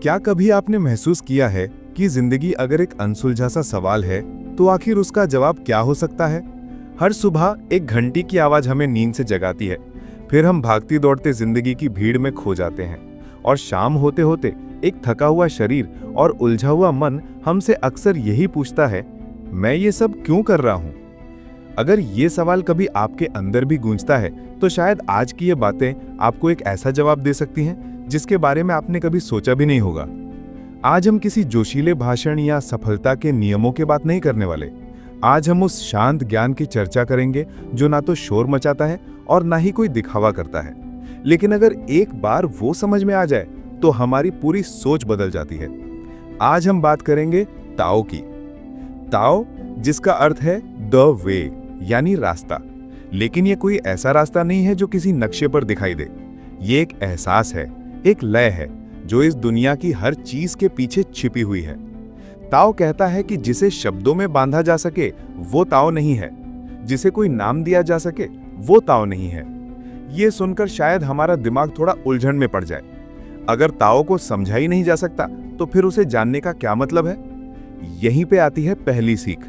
क्या कभी आपने महसूस किया है कि जिंदगी अगर एक अनसुलझा सा सवाल है तो आखिर उसका जवाब क्या हो सकता है? हर सुबह एक घंटी की आवाज हमें नींद से जगाती है, फिर हम भागती दौड़ते जिंदगी की भीड़ में खो जाते हैं और शाम होते होते एक थका हुआ शरीर और उलझा हुआ मन हमसे अक्सर यही पूछता है, मैं ये सब क्यों कर रहा हूं? अगर ये सवाल कभी आपके अंदर भी गूंजता है तो शायद आज की ये बातें आपको एक ऐसा जवाब दे सकती हैं जिसके बारे में आपने कभी सोचा भी नहीं होगा। आज हम किसी जोशीले भाषण या सफलता के नियमों की बात नहीं करने वाले। आज हम उस शांत ज्ञान की चर्चा करेंगे जो ना तो शोर मचाता है और ना ही कोई दिखावा करता है, लेकिन अगर एक बार वो समझ में आ जाए तो हमारी पूरी सोच बदल जाती है। आज हम बात करेंगे ताओ की। ताओ जिसका अर्थ है द वे यानी रास्ता, लेकिन ये कोई ऐसा रास्ता नहीं है जो किसी नक्शे पर दिखाई दे। ये एक एहसास है, एक लय है जो इस दुनिया की हर चीज के पीछे छिपी हुई है। ताओ कहता है कि जिसे शब्दों में बांधा जा सके वो ताओ नहीं है, जिसे कोई नाम दिया जा सके वो ताओ नहीं है। ये सुनकर शायद हमारा दिमाग थोड़ा उलझन में पड़ जाए। अगर ताओ को समझा ही नहीं जा सकता तो फिर उसे जानने का क्या मतलब है? यहीं पे आती है पहली सीख।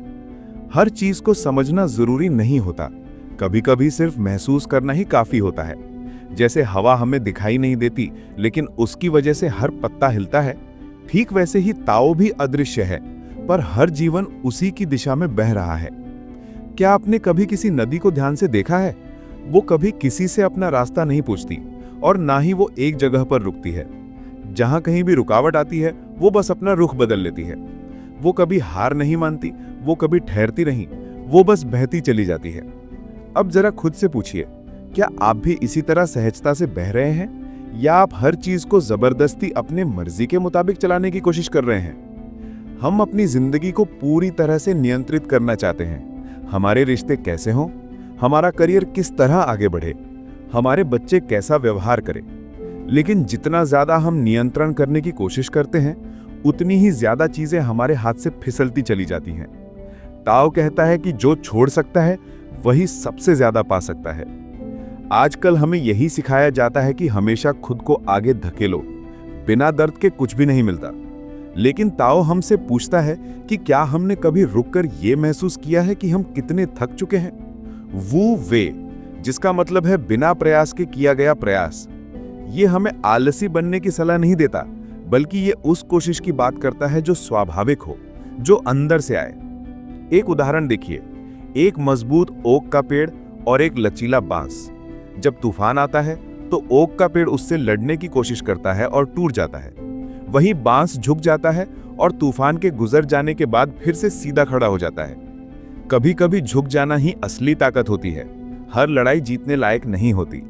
हर चीज को समझना जरूरी नहीं होता, कभी कभी सिर्फ महसूस करना ही काफी होता है। जैसे हवा हमें दिखाई नहीं देती लेकिन उसकी वजह से हर पत्ता हिलता है, ठीक वैसे ही ताओ भी अदृश्य है पर हर जीवन उसी की दिशा में बह रहा है। क्या आपने कभी किसी नदी को ध्यान से देखा है? वो कभी किसी से अपना रास्ता नहीं पूछती और ना ही वो एक जगह पर रुकती है। जहां कहीं भी रुकावट आती है वो बस अपना रुख बदल लेती है। वो कभी हार नहीं मानती, वो कभी ठहरती नहीं, वो बस बहती चली जाती है। अब जरा खुद से पूछिए, क्या आप भी इसी तरह सहजता से बह रहे हैं या आप हर चीज को जबरदस्ती अपने मर्जी के मुताबिक चलाने की कोशिश कर रहे हैं? हम अपनी जिंदगी को पूरी तरह से नियंत्रित करना चाहते हैं। हमारे रिश्ते कैसे हों, हमारा करियर किस तरह आगे बढ़े, हमारे बच्चे कैसा व्यवहार करें, लेकिन जितना ज्यादा हम नियंत्रण करने की कोशिश करते हैं उतनी ही ज्यादा चीजें हमारे हाथ से फिसलती चली जाती हैं। ताओ कहता है कि जो छोड़ सकता है वही सबसे ज्यादा पा सकता है। आजकल हमें यही सिखाया जाता है कि हमेशा खुद को आगे धकेलो, बिना दर्द के कुछ भी नहीं मिलता। लेकिन ताओ हमसे पूछता है कि क्या हमने कभी रुककर यह महसूस किया है कि हम कितने थक चुके हैं? वू वे जिसका मतलब है बिना प्रयास के किया गया प्रयास। ये हमें आलसी बनने की सलाह नहीं देता, बल्कि ये उस कोशिश की बात करता है जो स्वाभाविक हो, जो अंदर से आए। एक उदाहरण देखिए, एक मजबूत ओक का पेड़ और एक लचीला बांस। जब तूफान आता है तो ओक का पेड़ उससे लड़ने की कोशिश करता है और टूट जाता है। वहीं बांस झुक जाता है और तूफान के गुजर जाने के बाद फिर से सीधा खड़ा हो जाता है। कभी कभी झुक जाना ही असली ताकत होती है, हर लड़ाई जीतने लायक नहीं होती।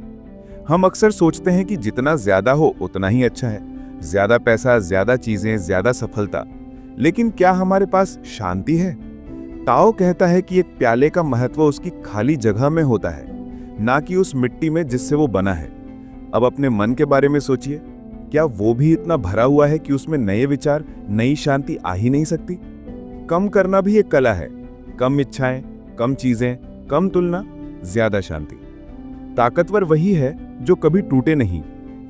हम अक्सर सोचते हैं कि जितना ज्यादा हो उतना ही अच्छा है, ज्यादा पैसा, ज्यादा चीजें, ज्यादा सफलता। लेकिन क्या हमारे पास शांति है? ताओ कहता है कि एक प्याले का महत्व उसकी खाली जगह में होता है, ना कि उस मिट्टी में जिससे वो बना है। अब अपने मन के बारे में सोचिए, क्या वो भी इतना भरा हुआ है कि उसमें नए विचार, नई शांति आ ही नहीं सकती? कम करना भी एक कला है। कम इच्छाएं, कम चीजें, कम तुलना, ज्यादा शांति। ताकतवर वही है जो कभी टूटे नहीं,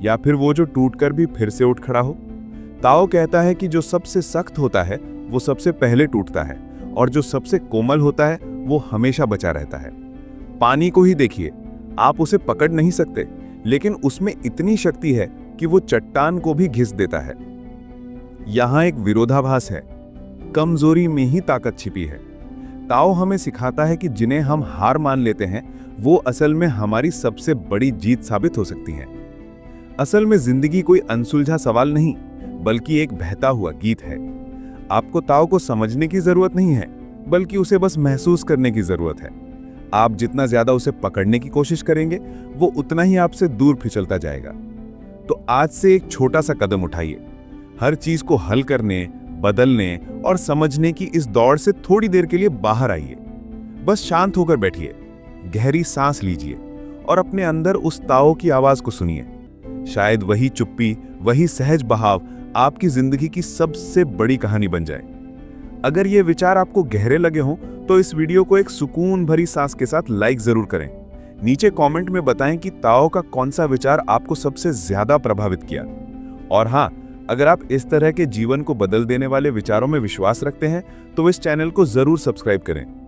या फिर वो जो टूटकर भी फिर से उठ खड़ा हो। ताओ कहता है कि जो सबसे सख्त होता है वो सबसे पहले टूटता है और जो सबसे कोमल होता है वो हमेशा बचा रहता है। पानी को ही देखिए, आप उसे पकड़ नहीं सकते, लेकिन उसमें इतनी शक्ति है कि वो चट्टान को भी घिस देता है। यहां एक विरोधाभास है, कमजोरी में ही ताकत छिपी है। ताओ हमें सिखाता है कि जिन्हें हम हार मान लेते हैं वो असल में हमारी सबसे बड़ी जीत साबित हो सकती हैं। असल में जिंदगी कोई अनसुलझा सवाल नहीं, बल्कि एक बहता हुआ गीत है। आपको ताओ को समझने की जरूरत नहीं है, बल्कि उसे बस महसूस करने की जरूरत है। आप जितना ज्यादा उसे पकड़ने की कोशिश करेंगे वो उतना ही आपसे दूर फिसलता जाएगा। तो आज से एक छोटा सा कदम उठाइए। हर चीज को हल करने, बदलने और समझने की इस दौड़ से थोड़ी देर के लिए बाहर आइए। बस शांत होकर बैठिए, गहरी सांस लीजिए और अपने अंदर उस ताओ की आवाज को सुनिए। शायद वही चुप्पी, वही सहज बहाव आपकी जिंदगी की सबसे बड़ी कहानी बन जाए। अगर ये विचार आपको गहरे लगे हों तो इस वीडियो को एक सुकून भरी सांस के साथ लाइक जरूर करें। नीचे कमेंट में बताएं कि ताओ का कौन सा विचार आपको सबसे ज्यादा प्रभावित किया। और हाँ, अगर आप इस तरह के जीवन को बदल देने वाले विचारों में विश्वास रखते हैं तो इस चैनल को जरूर सब्सक्राइब करें।